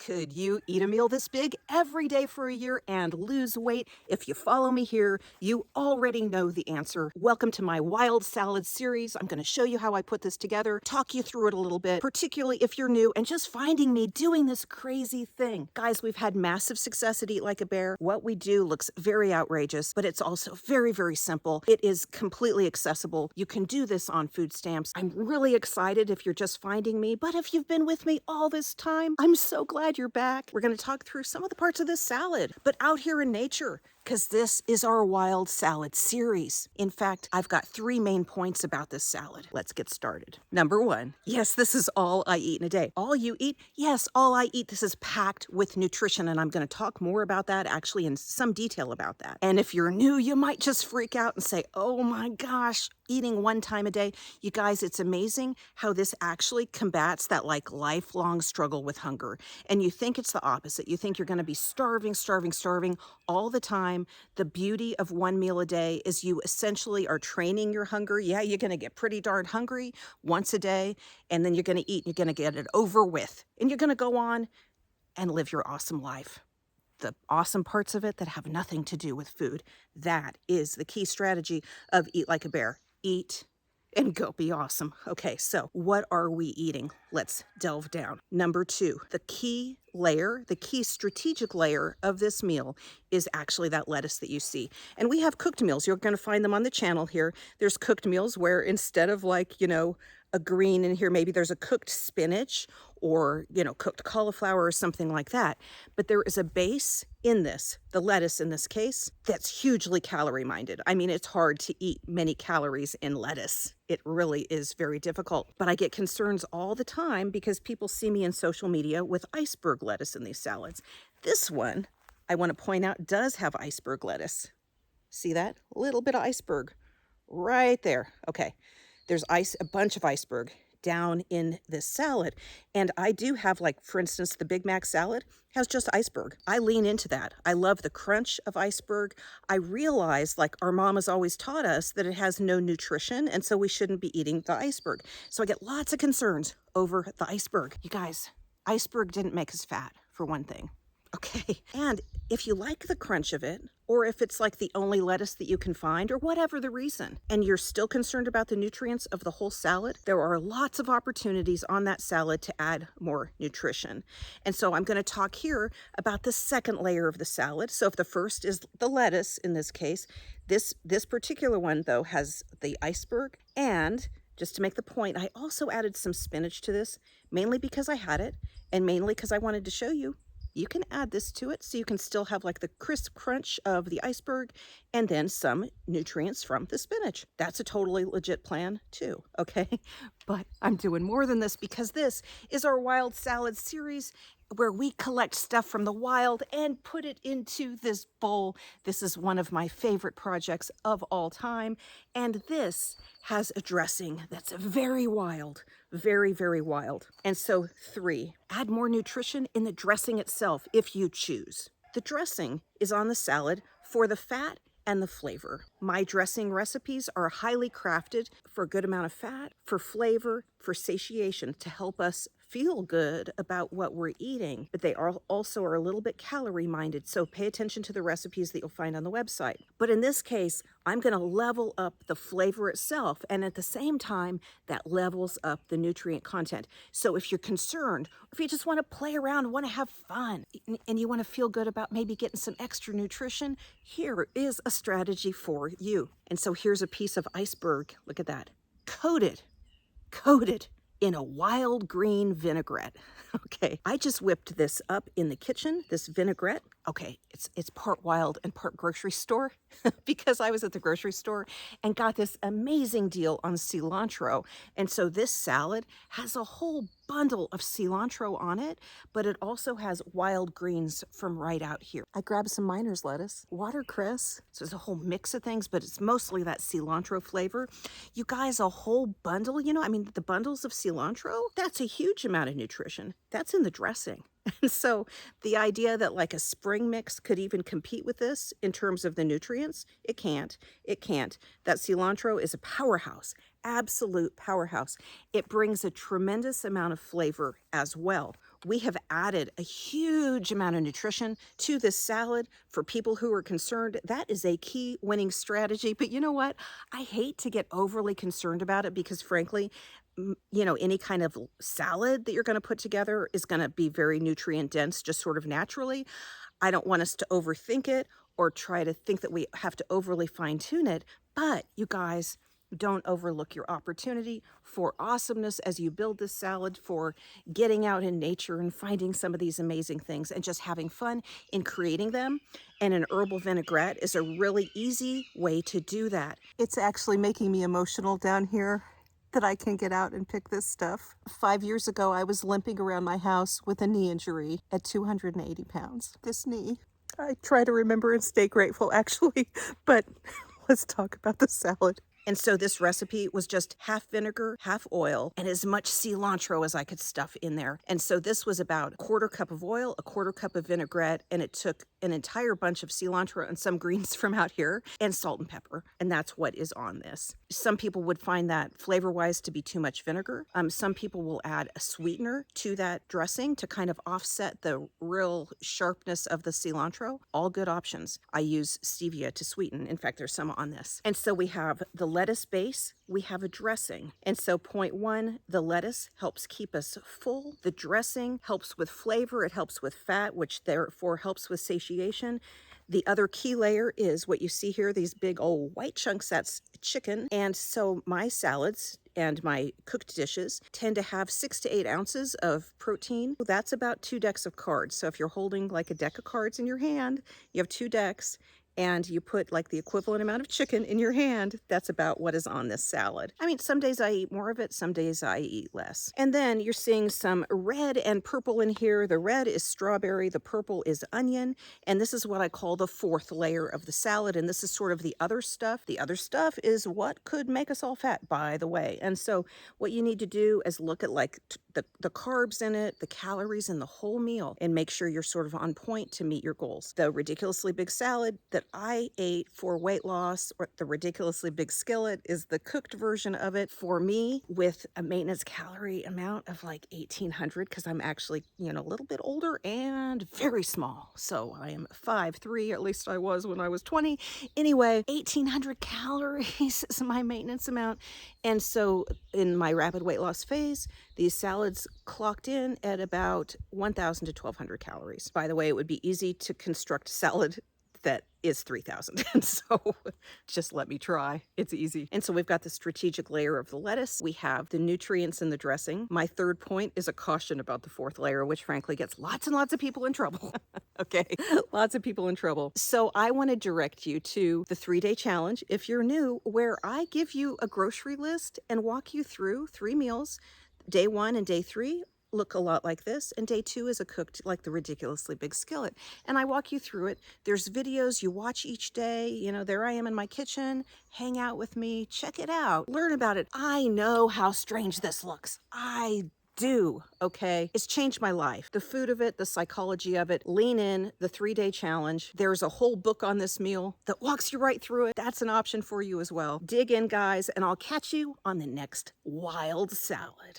Could you eat a meal this big every day for a year and lose weight? If you follow me here, you already know the answer. Welcome to my Wild Salad series. I'm going to show you how I put this together, talk you through it a little bit, particularly if you're new and just finding me doing this crazy thing. Guys, we've had massive success at Eat Like a Bear. What we do looks very outrageous, but it's also very, very simple. It is completely accessible. You can do this on food stamps. I'm really excited if you're just finding me, but if you've been with me all this time, I'm so glad you're back. We're going to talk through some of the parts of this salad, but out here in nature, because this is our Wild Salad series. In fact, I've got 3 main points about this salad. Let's get started. Number 1, yes, this is all I eat in a day. All you eat? Yes, all I eat. This is packed with nutrition, and I'm going to talk more about that, actually in some detail about that. And if you're new, you might just freak out and say, oh my gosh, eating 1 time a day. You guys, it's amazing how this actually combats that lifelong struggle with hunger. And you think it's the opposite. You think you're going to be starving all the time. The beauty of 1 meal a day is you essentially are training your hunger. Yeah, you're going to get pretty darn hungry once a day, and then you're going to eat and you're going to get it over with. And you're going to go on and live your awesome life. The awesome parts of it that have nothing to do with food. That is the key strategy of Eat Like a Bear. Eat and go be awesome. Okay, so what are we eating? Let's delve down. Number 2, the key layer, the key strategic layer of this meal is actually that lettuce that you see. And we have cooked meals. You're going to find them on the channel here. There's cooked meals where instead of a green in here, maybe there's a cooked spinach or, cooked cauliflower or something like that. But there is a base in this, the lettuce in this case, that's hugely calorie minded. I mean, it's hard to eat many calories in lettuce. It really is very difficult. But I get concerns all the time because people see me in social media with iceberg lettuce in these salads. This one, I want to point out, does have iceberg lettuce. See that? A little bit of iceberg right there. Okay. There's a bunch of iceberg down in this salad. And I do have, for instance, the Big Mac salad has just iceberg. I lean into that. I love the crunch of iceberg. I realize, our mamas always taught us, that it has no nutrition, and so we shouldn't be eating the iceberg. So I get lots of concerns over the iceberg. You guys, iceberg didn't make us fat, for one thing. Okay, and if you like the crunch of it, or if it's the only lettuce that you can find, or whatever the reason, and you're still concerned about the nutrients of the whole salad, there are lots of opportunities on that salad to add more nutrition. And so I'm going to talk here about the second layer of the salad. So if the first is the lettuce, in this case, this particular one, though, has the iceberg. And just to make the point, I also added some spinach to this, mainly because I had it, and mainly because I wanted to show you. You can add this to it so you can still have the crisp crunch of the iceberg and then some nutrients from the spinach. That's a totally legit plan too, okay? But I'm doing more than this because this is our Wild Salad series where we collect stuff from the wild and put it into this bowl. This is one of my favorite projects of all time. And this has a dressing that's very wild, very, very wild. And so 3, add more nutrition in the dressing itself if you choose. The dressing is on the salad for the fat and the flavor. My dressing recipes are highly crafted for a good amount of fat, for flavor, for satiation, to help us feel good about what we're eating, but they are also a little bit calorie minded. So pay attention to the recipes that you'll find on the website. But in this case, I'm going to level up the flavor itself. And at the same time, that levels up the nutrient content. So if you're concerned, if you just want to play around, want to have fun, and you want to feel good about maybe getting some extra nutrition, here is a strategy for you. And so here's a piece of iceberg. Look at that. Coated in a wild green vinaigrette. Okay, I just whipped this up in the kitchen, this vinaigrette. Okay, it's part wild and part grocery store because I was at the grocery store and got this amazing deal on cilantro. And so this salad has a whole bundle of cilantro on it, but it also has wild greens from right out here. I grabbed some miner's lettuce, watercress, so it's a whole mix of things, but it's mostly that cilantro flavor. You guys, a whole bundle, the bundles of cilantro, that's a huge amount of nutrition. That's in the dressing. And so the idea that a spring mix could even compete with this in terms of the nutrients, it can't. That cilantro is a powerhouse, absolute powerhouse. It brings a tremendous amount of flavor as well We have added a huge amount of nutrition to this salad for people who are concerned. That is a key winning strategy. But you know what? I hate to get overly concerned about it because, frankly, you know, any kind of salad that you're going to put together is going to be very nutrient dense, just sort of naturally. I don't want us to overthink it or try to think that we have to overly fine tune it. But you guys, don't overlook your opportunity for awesomeness as you build this salad, for getting out in nature and finding some of these amazing things and just having fun in creating them. And an herbal vinaigrette is a really easy way to do that. It's actually making me emotional down here that I can get out and pick this stuff. 5 years ago, I was limping around my house with a knee injury at 280 pounds. This knee. I try to remember and stay grateful, actually, but let's talk about the salad. And so this recipe was just half vinegar, half oil, and as much cilantro as I could stuff in there. And so this was about a quarter cup of oil, a quarter cup of vinaigrette, and it took an entire bunch of cilantro and some greens from out here, and salt and pepper. And that's what is on this. Some people would find that flavor-wise to be too much vinegar. Some people will add a sweetener to that dressing to kind of offset the real sharpness of the cilantro. All good options. I use stevia to sweeten. In fact, there's some on this. And so we have the lettuce base, we have a dressing. And so point one, the lettuce helps keep us full. The dressing helps with flavor. It helps with fat, which therefore helps with satiation. The other key layer is what you see here, these big old white chunks, that's chicken. And so my salads and my cooked dishes tend to have 6 to 8 ounces of protein. That's about 2 decks of cards. So if you're holding like a deck of cards in your hand, you have 2 decks, and you put like the equivalent amount of chicken in your hand, that's about what is on this salad. I mean, some days I eat more of it, some days I eat less. And then you're seeing some red and purple in here. The red is strawberry, the purple is onion, and this is what I call the fourth layer of the salad, and this is sort of the other stuff. The other stuff is what could make us all fat, by the way. And so what you need to do is look at like the carbs in it, the calories in the whole meal, and make sure you're sort of on point to meet your goals. The ridiculously big salad that I ate for weight loss, or the ridiculously big skillet, is the cooked version of it for me, with a maintenance calorie amount of like 1,800, because I'm actually, you know, a little bit older and very small. So I am 5'3", at least I was when I was 20. Anyway, 1,800 calories is my maintenance amount. And so in my rapid weight loss phase, these salads clocked in at about 1,000 to 1,200 calories. By the way, it would be easy to construct salad that is 3,000. And so just let me try. It's easy. And so we've got the strategic layer of the lettuce. We have the nutrients in the dressing. My third point is a caution about the fourth layer, which frankly gets lots and lots of people in trouble. Okay, lots of people in trouble. So I want to direct you to the 3-day challenge, if you're new, where I give you a grocery list and walk you through 3 meals. Day 1 and day 3 look a lot like this, and day 2 is a cooked like the ridiculously big skillet. And I walk you through it. There's videos you watch each day. You know, there I am in my kitchen. Hang out with me. Check it out. Learn about it. I know how strange this looks. I do, okay? It's changed my life. The food of it, the psychology of it. Lean in, the 3-day challenge. There's a whole book on this meal that walks you right through it. That's an option for you as well. Dig in, guys, and I'll catch you on the next Wild Salad.